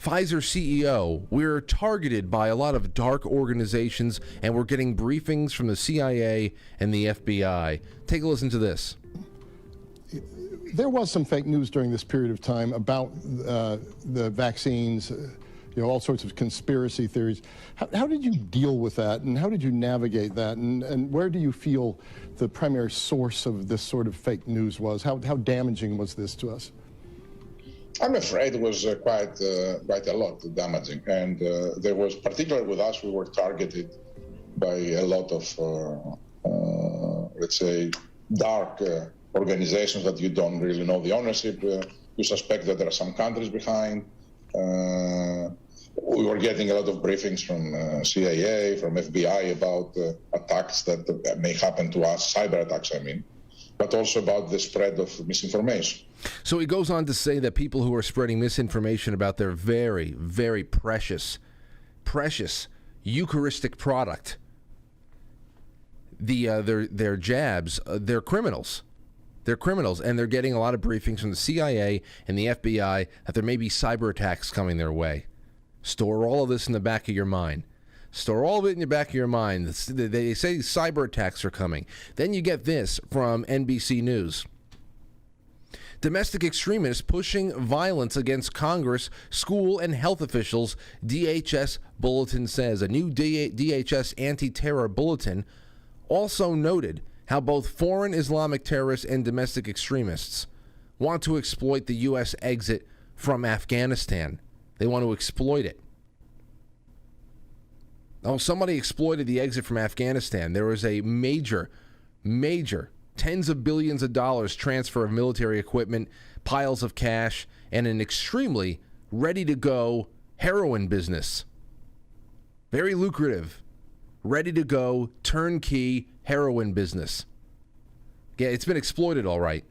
Pfizer CEO, we're targeted by a lot of dark organizations, and we're getting briefings from the CIA and the FBI. Take a listen to this. There was some fake news during this period of time about the vaccines, all sorts of conspiracy theories. How did you deal with that, and how did you navigate that, and where do you feel the primary source of this sort of fake news was? How damaging was this to us? I'm afraid it was quite a lot damaging, and there was, particularly with us, we were targeted by a lot of, let's say, dark organizations that you don't really know the ownership. You suspect that there are some countries behind. We were getting a lot of briefings from CIA, from FBI about attacks that may happen to us, cyber attacks, I mean, but also about the spread of misinformation. So he goes on to say that people who are spreading misinformation about their very, very precious Eucharistic product, their jabs, they're criminals. They're criminals, and they're getting a lot of briefings from the CIA and the FBI that there may be cyber attacks coming their way. Store all of this in the back of your mind. Store all of it in the back of your mind. They say cyber attacks are coming. Then you get this from NBC News. Domestic extremists pushing violence against Congress, school, and health officials, DHS bulletin says. A new DHS anti-terror bulletin also noted how both foreign Islamic terrorists and domestic extremists want to exploit the U.S. exit from Afghanistan. They want to exploit it. Oh, somebody exploited the exit from Afghanistan. There was a major tens of billions of dollars transfer of military equipment, piles of cash, and an extremely ready-to-go heroin business. Very lucrative, ready-to-go, turnkey heroin business. Yeah, it's been exploited all right.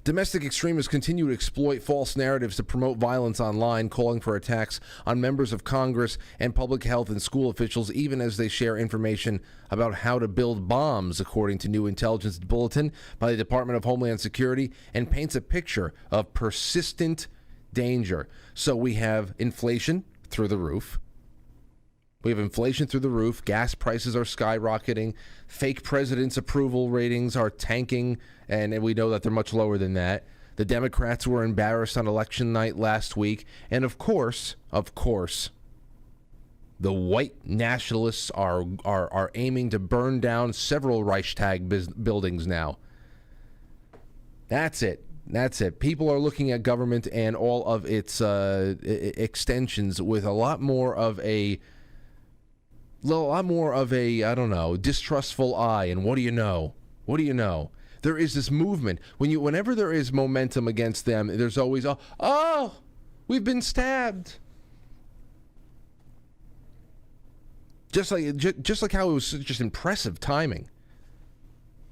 Domestic extremists continue to exploit false narratives to promote violence online, calling for attacks on members of Congress and public health and school officials, even as they share information about how to build bombs, according to new intelligence bulletin by the Department of Homeland Security, and paints a picture of persistent danger. So we have inflation through the roof. Gas prices are skyrocketing. Fake presidents' approval ratings are tanking, and we know that they're much lower than that. The Democrats were embarrassed on election night last week. And of course, the white nationalists are aiming to burn down several Reichstag buildings now. That's it. People are looking at government and all of its extensions with a lot more of a I don't know, distrustful eye. And what do you know? There is this movement. Whenever there is momentum against them, there's always, we've been stabbed. Just like how it was just impressive timing.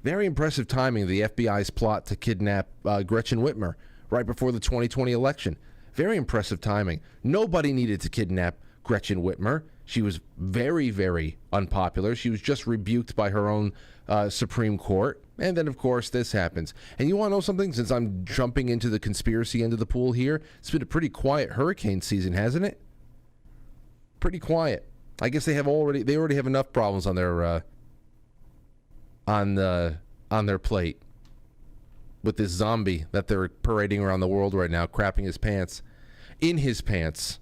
Very impressive timing of the FBI's plot to kidnap Gretchen Whitmer right before the 2020 election. Very impressive timing. Nobody needed to kidnap Gretchen Whitmer. She was very, very unpopular. She was just rebuked by her own Supreme Court. And then, of course, this happens. And you want to know something? Since I'm jumping into the conspiracy end of the pool here, it's been a pretty quiet hurricane season, hasn't it? Pretty quiet. I guess they already have enough problems on their plate with this zombie that they're parading around the world right now, crapping in his pants.